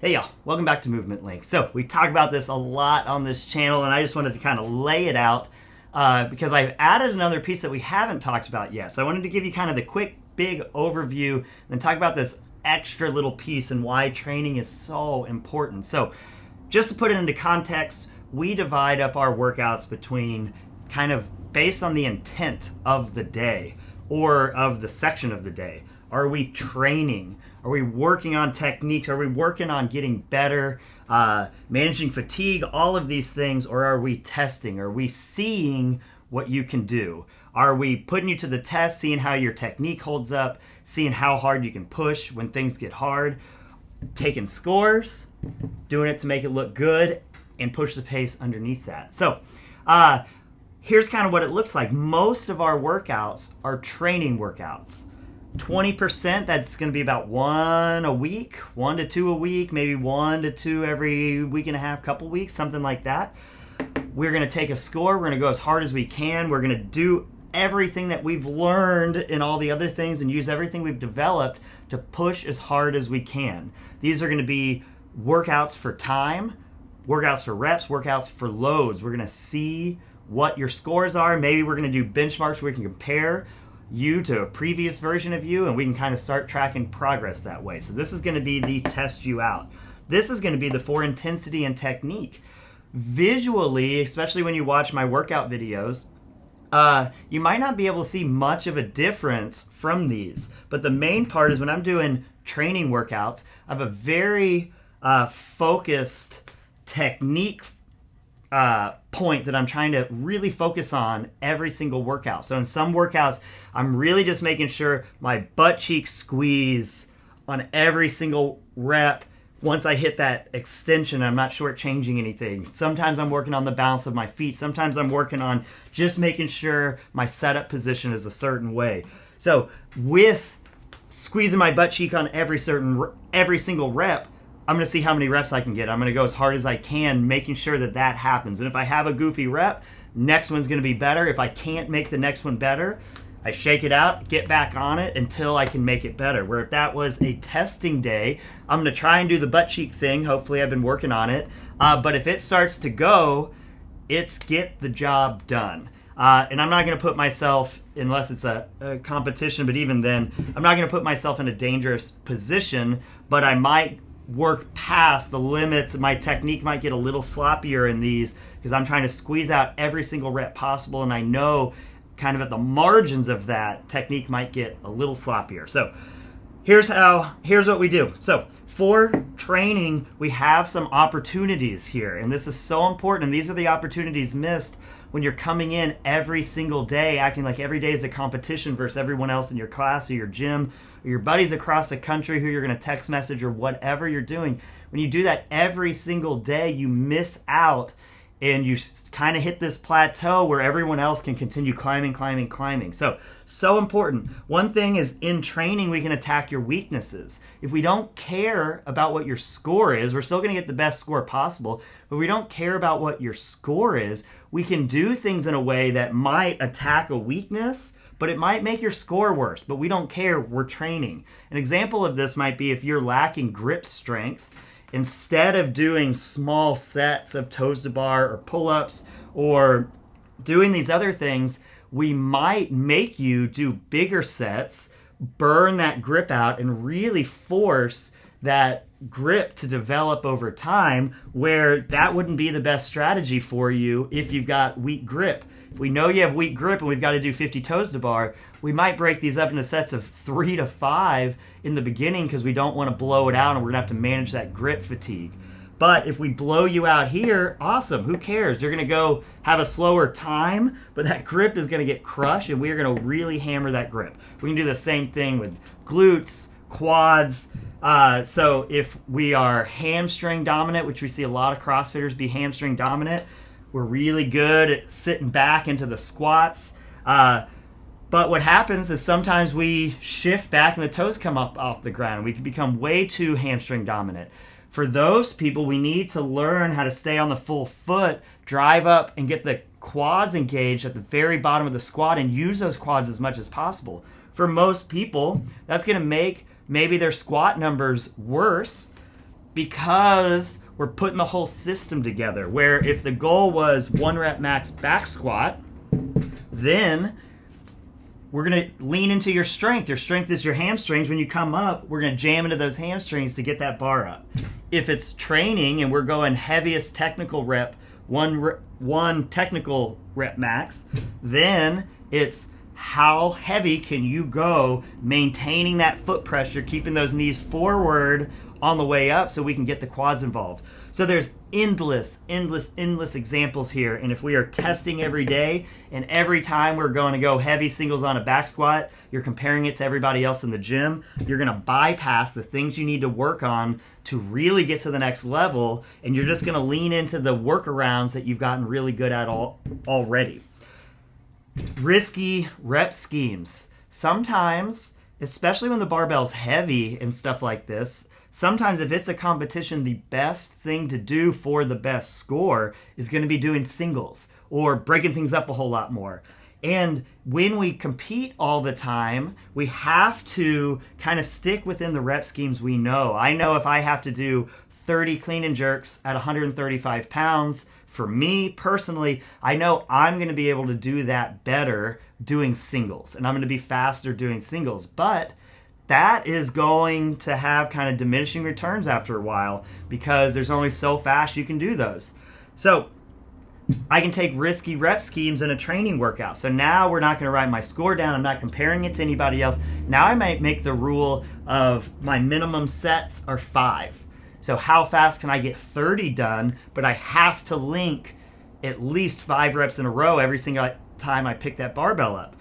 Hey y'all, welcome back to Movement Link. So we talk about this a lot on this channel, and I just wanted to kind of lay it out because I've added another piece that we haven't talked about yet. So I wanted to give you kind of the quick, big overview and then talk about this extra little piece and why training is so important. So just to put it into context, we divide up our workouts between kind of based on the intent of the day or of the section of the day. Are we training? Are we working on techniques? Are we working on getting better, managing fatigue, all of these things? Or are we testing? Are we seeing what you can do? Are we putting you to the test, seeing how your technique holds up, seeing how hard you can push when things get hard, taking scores, doing it to make it look good, and push the pace underneath that? So here's kind of what it looks like. Most of our workouts are training workouts. 20%, that's going to be about one a week, 1 to 2 a week, maybe 1 to 2 every week and a half, couple weeks, something like that. We're going to take a score. We're going to go as hard as we can. We're going to do everything that we've learned and all the other things and use everything we've developed to push as hard as we can. These are going to be workouts for time, workouts for reps, workouts for loads. We're going to see what your scores are. Maybe we're going to do benchmarks where we can compare you to a previous version of you, and we can kind of start tracking progress that way. So this is going to be the test you out. This is going to be the for intensity and technique. Visually, especially when you watch my workout videos, you might not be able to see much of a difference from these. But the main part is when I'm doing training workouts, I have a very focused technique point that I'm trying to really focus on every single workout. So in some workouts, I'm really just making sure my butt cheek squeeze on every single rep. Once I hit that extension, I'm not shortchanging anything. Sometimes I'm working on the balance of my feet. Sometimes I'm working on just making sure my setup position is a certain way. So with squeezing my butt cheek on every single rep, I'm going to see how many reps I can get. I'm going to go as hard as I can, making sure that that happens. And if I have a goofy rep, next one's going to be better. If I can't make the next one better, I shake it out, get back on it until I can make it better. Where if that was a testing day, I'm going to try and do the butt cheek thing. Hopefully I've been working on it. But if it starts to go, it's get the job done. And I'm not going to put myself, unless it's a competition, but even then, I'm not going to put myself in a dangerous position, but I might work past the limits. My technique might get a little sloppier in these because I'm trying to squeeze out every single rep possible, and I know kind of at the margins of that, technique might get a little sloppier. So here's what we do. So for training, we have some opportunities here, and this is so important, and these are the opportunities missed when you're coming in every single day acting like every day is a competition versus everyone else in your class or your gym or your buddies across the country who you're going to text message or whatever you're doing. When you do that every single day, you miss out and you kind of hit this plateau where everyone else can continue climbing. So important. One thing is in training, we can attack your weaknesses. If we don't care about what your score is, we're still going to get the best score possible, but if we don't care about what your score is, we can do things in a way that might attack a weakness, but it might make your score worse, but we don't care, we're training. An example of this might be if you're lacking grip strength, instead of doing small sets of toes to bar or pull-ups or doing these other things, we might make you do bigger sets, burn that grip out, and really force that grip to develop over time, where that wouldn't be the best strategy for you if you've got weak grip. If we know you have weak grip and we've got to do 50 toes to bar, we might break these up into sets of 3 to 5 in the beginning because we don't want to blow it out and we're going to have to manage that grip fatigue. But if we blow you out here, awesome, who cares? You're going to go have a slower time, but that grip is going to get crushed and we're going to really hammer that grip. We can do the same thing with glutes, quads. So if we are hamstring dominant, which we see a lot of CrossFitters be hamstring dominant, we're really good at sitting back into the squats. But what happens is sometimes we shift back and the toes come up off the ground. We can become way too hamstring dominant. For those people, we need to learn how to stay on the full foot, drive up and get the quads engaged at the very bottom of the squat and use those quads as much as possible. For most people, that's going to make maybe their squat numbers worse because we're putting the whole system together, where if the goal was 1 rep max back squat, then we're going to lean into your strength. Your strength is your hamstrings. When you come up, we're going to jam into those hamstrings to get that bar up. If it's training and we're going heaviest technical rep, one technical rep max, then it's how heavy can you go, maintaining that foot pressure, keeping those knees forward on the way up so we can get the quads involved. So there's endless examples here. And if we are testing every day and every time we're going to go heavy singles on a back squat, you're comparing it to everybody else in the gym, you're going to bypass the things you need to work on to really get to the next level. And you're just going to lean into the workarounds that you've gotten really good at already. Risky rep schemes. Sometimes, especially when the barbell's heavy and stuff like this, sometimes if it's a competition, the best thing to do for the best score is going to be doing singles or breaking things up a whole lot more. And when we compete all the time, we have to kind of stick within the rep schemes we know. I know if I have to do 30 clean and jerks at 135 pounds, for me personally, I know I'm going to be able to do that better doing singles, and I'm going to be faster doing singles. But that is going to have kind of diminishing returns after a while because there's only so fast you can do those. So I can take risky rep schemes in a training workout. So now we're not going to write my score down. I'm not comparing it to anybody else. Now I might make the rule of my minimum sets are 5. So how fast can I get 30 done? But I have to link at least 5 reps in a row every single time I pick that barbell up.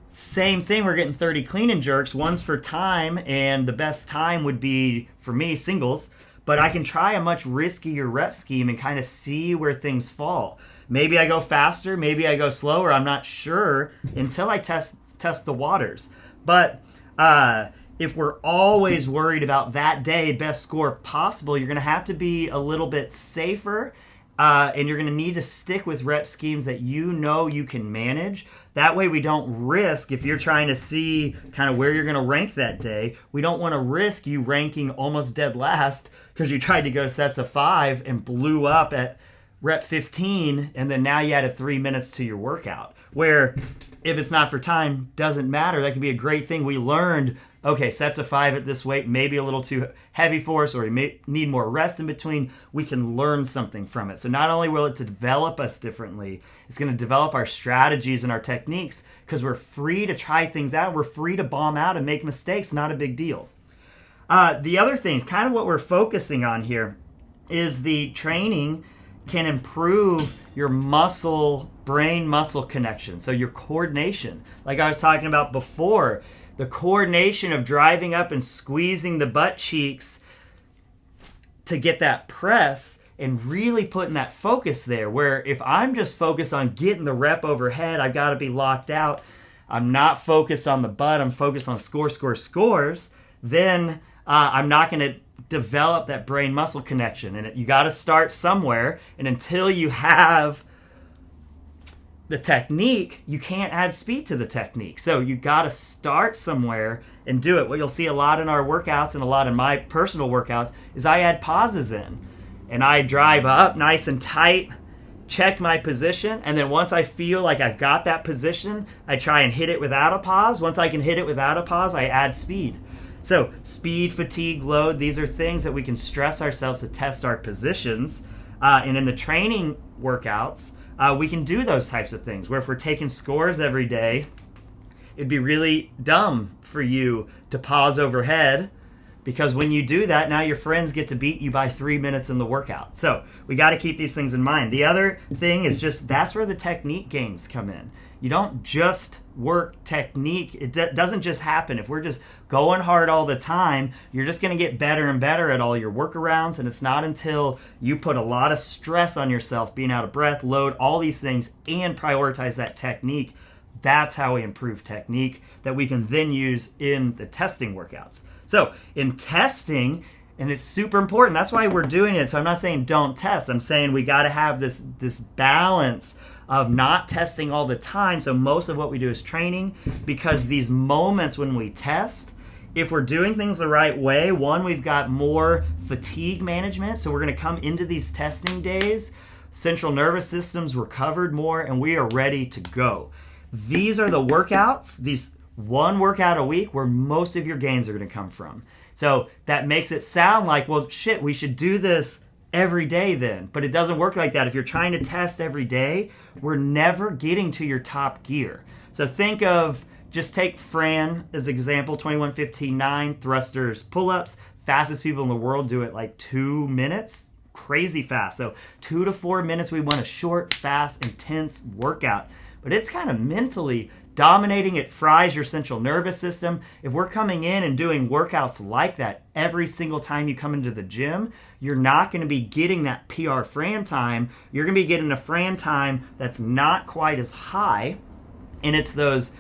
Same thing, we're getting 30 clean and jerks. One's for time, and the best time would be, for me, singles. But I can try a much riskier rep scheme and kind of see where things fall. Maybe I go faster, maybe I go slower. I'm not sure until I test the waters. But if we're always worried about that day, best score possible, you're going to have to be a little bit safer. And you're going to need to stick with rep schemes that you know you can manage. That way we don't risk, if you're trying to see kind of where you're going to rank that day, we don't want to risk you ranking almost dead last because you tried to go sets of 5 and blew up at rep 15, and then now you added 3 minutes to your workout. Where if it's not for time, doesn't matter. That could be a great thing. We learned, okay, sets of 5 at this weight, maybe a little too heavy for us, or we may need more rest in between. We can learn something from it. So not only will it develop us differently, it's going to develop our strategies and our techniques because we're free to try things out. We're free to bomb out and make mistakes. Not a big deal. The other things, kind of what we're focusing on here, is the training can improve your brain-muscle connection. So your coordination, like I was talking about before, the coordination of driving up and squeezing the butt cheeks to get that press and really putting that focus there, where if I'm just focused on getting the rep overhead, I've got to be locked out. I'm not focused on the butt. I'm focused on scores. Then I'm not going to develop that brain-muscle connection. And you got to start somewhere. And until you have the technique, you can't add speed to the technique. So you got to start somewhere and do it. What you'll see a lot in our workouts and a lot in my personal workouts is I add pauses in. And I drive up nice and tight, check my position, and then once I feel like I've got that position, I try and hit it without a pause. Once I can hit it without a pause, I add speed. So speed, fatigue, load, these are things that we can stress ourselves to test our positions. And in the training workouts, we can do those types of things, where if we're taking scores every day, it'd be really dumb for you to pause overhead, because when you do that, now your friends get to beat you by 3 minutes in the workout. So we got to keep these things in mind. The other thing is just that's where the technique gains come in. You don't just work technique. It doesn't just happen. If we're just going hard all the time, you're just going to get better and better at all your workarounds. And it's not until you put a lot of stress on yourself, being out of breath, load, all these things, and prioritize that technique. That's how we improve technique that we can then use in the testing workouts. So in testing, and it's super important, that's why we're doing it. So I'm not saying don't test. I'm saying we got to have this balance of not testing all the time. So most of what we do is training, because these moments when we test if we're doing things the right way, one, we've got more fatigue management. So we're going to come into these testing days, central nervous system's recovered more, and we are ready to go. These are the workouts, these one workout a week where most of your gains are going to come from. So that makes it sound like, well, shit, we should do this every day then. But it doesn't work like that. If you're trying to test every day, we're never getting to your top gear. So think of, just take Fran as an example, 21:15.9 thrusters, pull-ups. Fastest people in the world do it like 2 minutes. Crazy fast. So 2 to 4 minutes, we want a short, fast, intense workout. But it's kind of mentally dominating. It fries your central nervous system. If we're coming in and doing workouts like that every single time you come into the gym, you're not going to be getting that PR Fran time. You're going to be getting a Fran time that's not quite as high. And it's those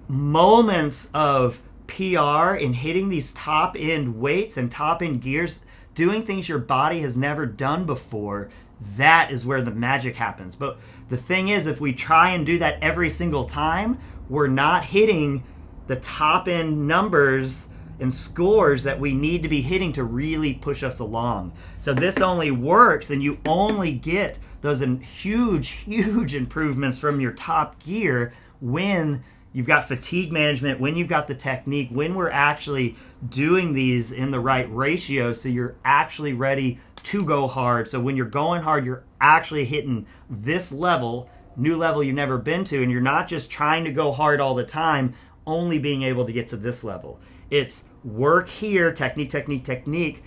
moments of PR in hitting these top end weights and top end gears, doing things your body has never done before. That is where the magic happens. But the thing is, if we try and do that every single time, we're not hitting the top end numbers and scores that we need to be hitting to really push us along. So this only works, and you only get those huge improvements from your top gear when you've got fatigue management, when you've got the technique, when we're actually doing these in the right ratio, so you're actually ready to go hard. So when you're going hard, you're actually hitting this level, new level you've never been to, and you're not just trying to go hard all the time, only being able to get to this level. It's work here, technique,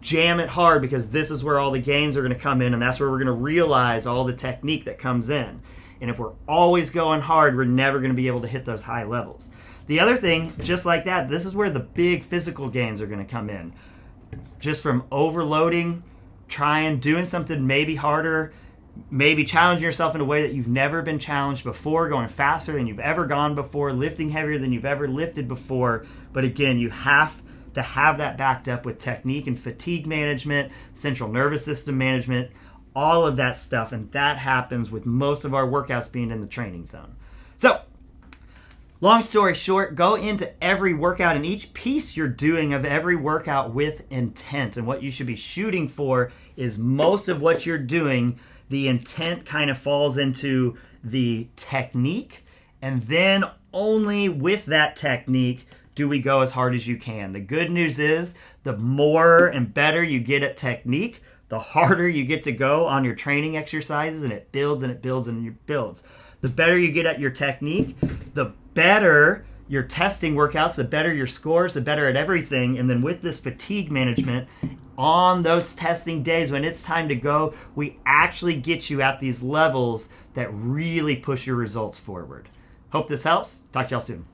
jam it hard, because this is where all the gains are going to come in, and that's where we're going to realize all the technique that comes in. And if we're always going hard, we're never going to be able to hit those high levels. The other thing, just like that, this is where the big physical gains are going to come in. Just from overloading, doing something maybe harder, maybe challenging yourself in a way that you've never been challenged before, going faster than you've ever gone before, lifting heavier than you've ever lifted before. But again, you have to have that backed up with technique and fatigue management, central nervous system management, all of that stuff. And that happens with most of our workouts being in the training zone. So, long story short, go into every workout and each piece you're doing of every workout with intent. And what you should be shooting for is most of what you're doing, the intent kind of falls into the technique. And then only with that technique do we go as hard as you can. The good news is the more and better you get at technique, the harder you get to go on your training exercises, and it builds and it builds and it builds. The better you get at your technique, the better your testing workouts, the better your scores, the better at everything. And then with this fatigue management, on those testing days when it's time to go, we actually get you at these levels that really push your results forward. Hope this helps. Talk to y'all soon.